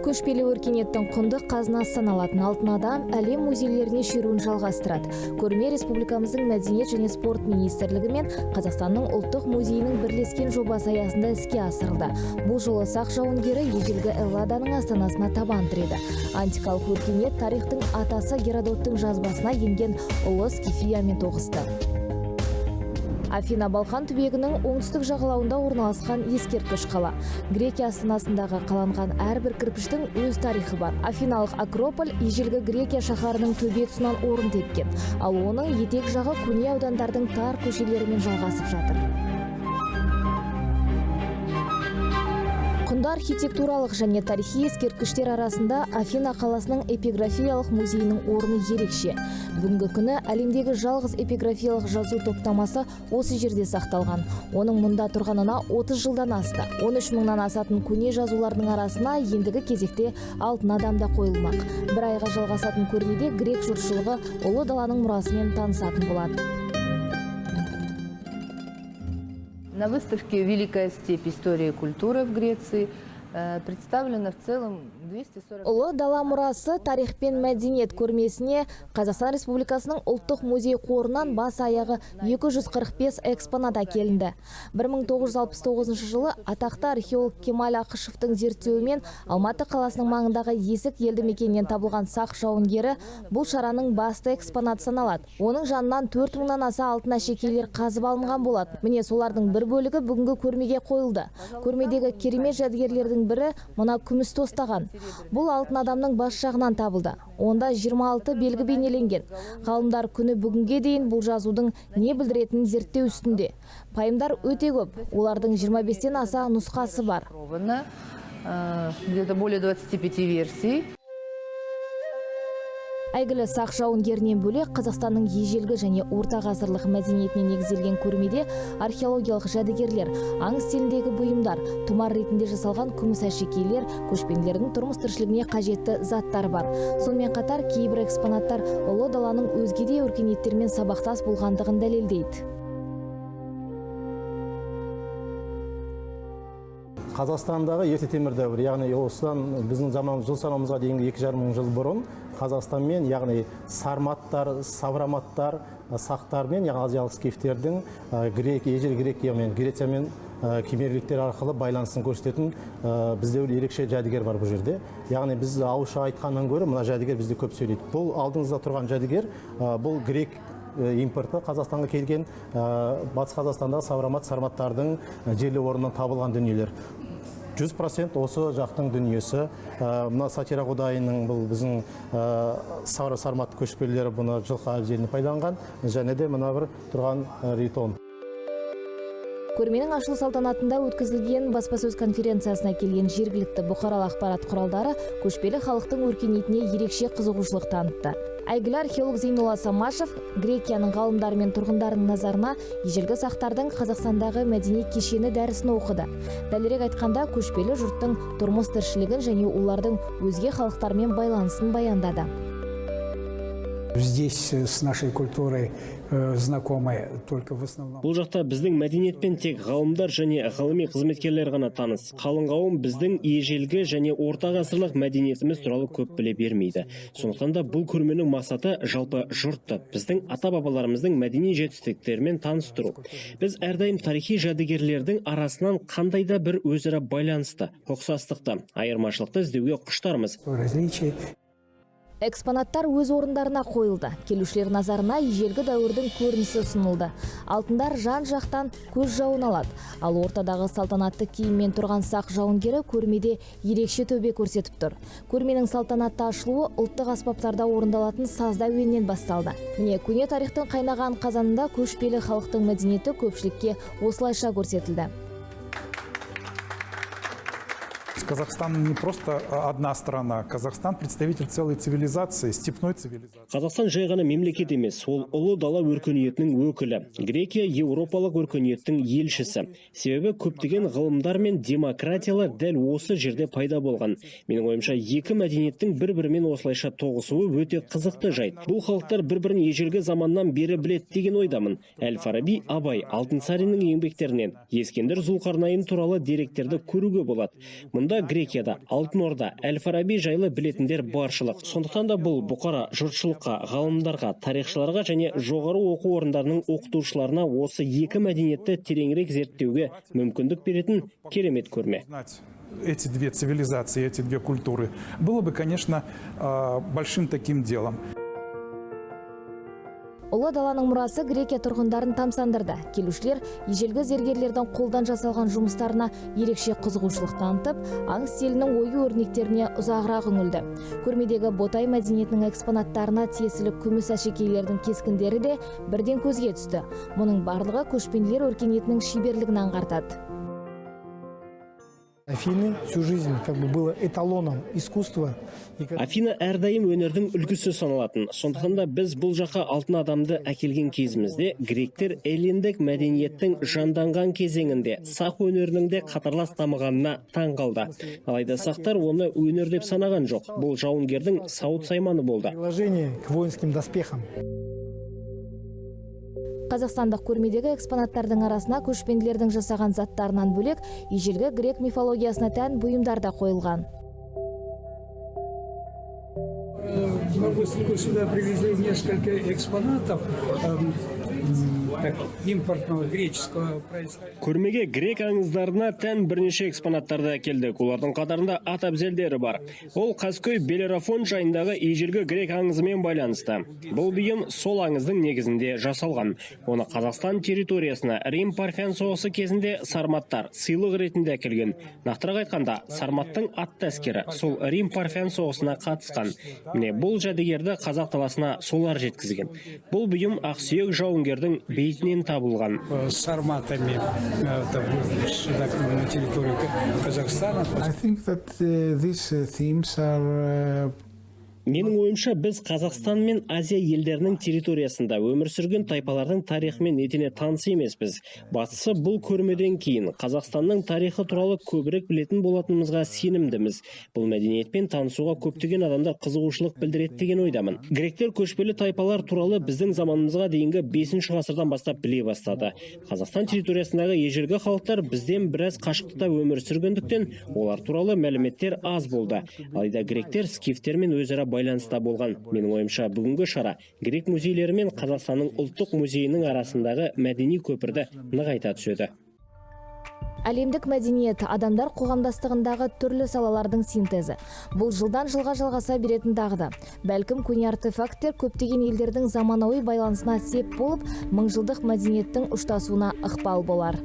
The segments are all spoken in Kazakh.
Көшпелі өркениеттің құнды қазынасы саналатын алтын адам әлем музейлеріне шеруін жалғастырады. Көрме республикамыздың мәдениет және спорт министрлігі мен Қазақстанның ұлттық музейінің бірлескен жобасы аясында іске асырылды. Бұл жолы сақ жауынгері ежелгі Элладаның астанасына табан тіреді. Антикалық өркениет тарихтың атасы Геродоттың жазбасына енген ұлы Скифиямен тоғысты. Афина Балқан түбегінің оңтүстік жағалауында орналасқан ескерткіш қала. Грекия астанасындағы қаланған әрбір кірпіштің өз тарихы бар. Афиналық Акрополь ежелгі Грекия шаһарының төбе тұсынан орын тепкен, ал оның етек жағы көне аудандардың тар көшелерімен жалғасып жатыр. Құнды архитектуралық және тарихи ескерткіштер арасында Афина қаласының эпиграфиялық музейінің орны ерекше. Бүгінгі күні әлемдегі жалғыз эпиграфиялық жазу топтамасы осы жерде сақталған. Оның мұнда тұрғанына 30 жылдан асты. 13 мыңнан асатын көне жазулардың арасына ендігі кезекте алтын адам да қойылмақ. Бір айға жалғасатын көрмеде грек жұртшылығы ұлы даланың мұрасымен танысатын болады. На выставке «Великая степь. История и культура в Греции» представлено в целом 240... Ұлы дала мұрасы тарих пен мәдениет көрмесіне Қазақстан Республикасының ұлттық музей қорынан бас аяғы 245 экспонат әкелінді. 1969 жылы атақты археолог Кемал Ақышевтың зерттеуімен Алматы қаласының маңындағы Есік елді мекенінен табылған сақ жауынгері бұл шараның басты экспонат саналады. Оның жанынан 4 мыңнан аса алтын әшекейлер қазып алынған болады. Міне солардың бір бөлігі бүгінгі көрмеге қойылды. Көрмедегі керемет жәдігерлердің бірі мұна күміс тостаған. Бұл алтын адамның бас жағынан табылды. Онда 26 белгі бейнеленген. Ғалымдар күні бүгінге дейін бұл жазудың не білдіретінін зерттеу үстінде. Пайымдар өте көп. Олардың 25-тен аса нұсқасы бар. Где-то более 25 версий. Әйгілі сақ жауынгерінен бөлек Қазақстанның ежелгі және орта ғасырлық мәдениетіне негізделген көрмеде археологиялық жәдігерлер, аң стиліндегі бұйымдар, тұмар ретінде жасалған күміс әшекейлер, көшпенділердің тұрмыс тіршілігіне қажетті заттар бар. Сонымен қатар кейбір экспонаттар ұлы даланың өзге де өркениеттермен сабақтас болғандығын дәлелдейді. Қазақстандағы ерте темір дәуірі, яғни осыдан біздің жыл санауымызға дейінгі 2,5 мың жыл бұрын Қазақстанмен, яғни сарматтар, савраматтар, сақтармен, яғни азиялық скифтердің ежелгі Грекия мен Грециямен кемерліктер арқылы байланысын көрсететін бізде ерекше жәдігер бар бұл жерде. Яғни біз ауызша айтқаннан гөрі мына жәдігер бізде көп сөйлейді. Бұл алдыңызда тұрған жәдігер, бұл грек импорты Қазақстанға келген батыс Қазақстандағы саврамат сарматтардың жерлі орнынан табылған дүниелер. 100% осы жақтың дүниесі. Мына сатира құдайының бұл біздің сармат көшпелілері бұны жылқы әбзеліне пайдаланған, және де мына бір тұрған ритон. Көрменің ашылу салтанатында өткізілген баспасөз конференциясына келген жергілікті бұқаралық ақпарат құралдары көшпелі халықтың өркениетіне ерекше қызығушылық танытты. Әйгілі археолог Зейнолла Самашев Грекияның ғалымдары мен тұрғындарының назарына ежелгі сақтардың Қазақстандағы мәдени кешені дәрісін оқыды. Дәлірек айтқанда, көшпелі жұрттың тұрмыс тіршілігін және олардың өзге халықтармен байланысын баяндады. Здесь с нашей культурой знакомы только в основном. Бұл жақта біздің мәдениетпен тек ғалымдар және ғылыми қызметкерлер ғана таныс. Қалың қауым біздің ежелгі және орта ғасырлық мәдениетіміз туралы көп біле бермейді. Сондықтан да бұл көрменің мақсаты жалпы жұртты біздің ата-бабаларымыздың мәдени жетістіктерімен таныстыру. Біз әрдайым тарихи жәдігерлердің арасынан қандайда бір өзара байланысты, ұқсастықты, айырмашылықты іздеуге құштармыз. Экспонаттар өз орындарына қойылды. Келушілер назарына ежелгі дәуірдің көрінісі ұсынылды. Алтындар жан-жақтан көз жауын алады. Ал ортадағы салтанатты киіммен тұрған сақ жауынгері көрмеде ерекше төбе көрсетіп тұр. Көрменің салтанатты ашылуы ұлттық аспаптарда орындалатын сазда әуеннен басталды. Міне, көне тарихтың қайнаған қазанында көшпелі халықтың мәдениеті көпшілікке осылайша көрсетілді. Казахстан не просто одна страна. Казахстан представитель целой цивилизации, степной цивилизации. Қазақстан жай ғана мемлекет емес, ол ұлы дала өркениетінің өкілі. Грекия еуропалық өркениеттің елшісі. Себебі көптеген ғылымдар мен демократиялар дәл осы жерде пайда болған. Менің ойымша, екі мәдениеттің бір-бірімен осылайша тоғысуы өте қызықты жайт. Бұл халықтар бір-бірін ежелгі заманнан бері білет деген ойдамын. Әл-Фараби, Абай, Алтынсариннің еңбектерінен Ескендір Зұлқарнайын туралы деректерді көруге болады. Мұнда Сонда Грекияда Алтын Орда, Әл-Фараби жайлы білетіндер баршылық. Сондықтан да бұл бұқара жұртшылыққа, ғалымдарға, тарихшыларға және жоғары оқу орындарының оқытушыларына осы екі мәдениетті тереңірек зерттеуге мүмкіндік беретін керемет көрме. Эти две цивилизации, эти две культуры было бы, конечно, большим таким делом. Ұлы даланың мұрасы Грекия тұрғындарын тамсандырды. Келушілер ежелгі зергерлердің қолдан жасалған жұмыстарына ерекше қызығушылық танытып, аң стилінің ою өрнектеріне ұзағырақ үңілді. Көрмедегі Ботай мәдениетінің экспонаттарына тиесілі күміс әшекейлердің кескіндері де бірден көзге түсті. Мұның барлығы көшпенділер өркениетінің шеберлігін аңғартады. Афины всю жизнь было эталоном искусства. Афина әрдайым өнердің үлгісі саналатын. Сондықтан да біз бұл жаққа алтын адамды әкелген кезімізде гректер эллиндік мәдениеттің жанданған кезеңінде сақ өнерінің де қатарлас дамығанына таң қалды. Алайда сақтар оны өнер деп санаған жоқ. Бұл жауынгердің сауыт сайманы болды. Приложение к воинским доспехам. Қазақстандық көрмедегі экспонаттардың арасына көшпенділердің жасаған заттарынан бөлек ежелгі грек мифологиясына тән бұйымдар да қойылған. Мы сюда привезли несколько экспонатов импортного греческого происхождения. Көрмеге грек аңыздарына тән бірнеше экспонаттарды әкелдік. Олардың қатарында ат әбзелдері бар. Ол Қаскөй Белерафон жайындағы ежелгі грек аңызымен байланысты. Бұл бұйым сол аңыздың негізінде жасалған. Оны Қазақстан территориясына Рим-Парфян соғысы кезінде сарматтар сыйлық ретінде әкелген. Нақтырақ айтқанда, сарматтың атты әскері сол Рим-Парфян соғысына қатысқан. Міне бұл жәдігерді қазақ даласына солар жеткізген. Бұл бұйым ақсүйек жауынгердің бейітінен табылған. Сарматами на территории Казахстана. I think that these themes are Менің ойымша, біз Қазақстан мен Азия елдерінің территориясында өмір сүрген тайпалардың тарихымен етене таныс емеспіз. Бастысы бұл көрмеден кейін Қазақстанның тарихы туралы көбірек білетін болатынымызға сенімдіміз. Бұл мәдениетпен танысуға көптеген адамдар қызығушылық білдіреді деген ойдамын. Гректер көшпелі тайпалар туралы біздің заманымызға дейінгі 5 ғасырдан бастап біле бастады. Қазақстан территориясындағы ежелгі халықтар бізден біраз қашықтықта өмір сүргендіктен олар туралы мәліметтер аз болды. Алайда гректер скифтермен өзара байланыста болған. Менің ойымша, бүгінгі шара грек музейлері мен Қазақстанның ұлттық музейінің арасындағы мәдени көпірді нығайта түседі. Әлемдік мәдениет адамдар қоғамдастығындағы түрлі салалардың синтезі. Бұл жылдан жылға жалғаса беретін дағды. Бәлкім көне артефакттер көптеген елдердің заманауи байланысына сеп болып, мыңжылдық мәдениеттің ұштасуына ықпал болар.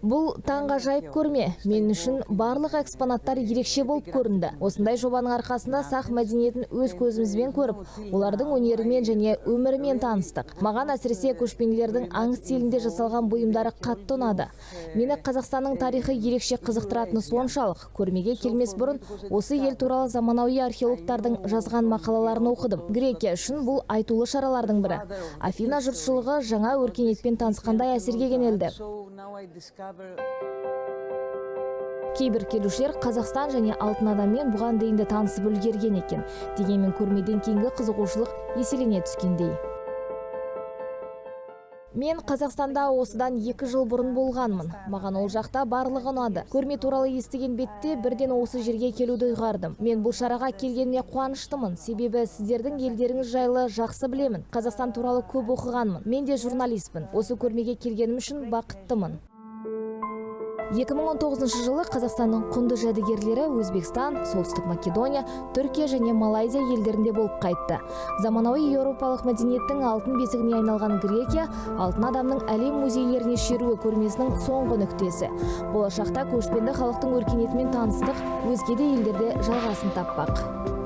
Бұл таңғажайып көрме. Мен үшін барлық экспонаттар ерекше болып көрінді. Осындай жобаның арқасында сақ мәдениетін өз көзімізбен көріп, олардың өнерімен және өмірімен таныстық. Маған әсіресе көшпенділердің аң стилінде жасалған бұйымдары қатты ұнады. Мені Қазақстанның тарихы ерекше қызықтыратыны соншалық. Көрмеге келмес бұрын осы ел туралы заманауи археологтардың жазған мақалаларын оқыдым. Грекия үшін бұл айтулы шаралардың бірі. Афина жұртшылығы жаңа өркениетпен танысқандай әсерге кенелді. Кейбір келушілер Қазақстан және алтын адаммен бұған дейін де танысып үлгерген екен. Дегенмен көрмеден кейінгі қызығушылық еселене түскендей. Мен Қазақстанда осыдан 2 жыл бұрын болғанмын. Маған ол жақта барлығы ұнады. Көрме туралы естіген бетте бірден осы жерге келуді ұйғардым. Мен бұл шараға келгеніме қуаныштымын. Себебі сіздердің елдеріңіз жайлы жақсы білемін. Қазақстан туралы көп оқығанмын. Мен де журналистпін. Осы көрмеге келгенім үшін бақыттымын. 2019 жылы Қазақстанның құнды жәдігерлері Өзбекстан, Солтүстік Македония, Түркия және Малайзия елдерінде болып қайтты. Заманауи еуропалық мәдениеттің алтын бесігіне айналған Грекия алтын адамның әлем музейлеріне шеруі көрмесінің соңғы нүктесі. Болашақта көшпенді халықтың өркениетімен таныстық өзге де елдерде жалғасын таппақ.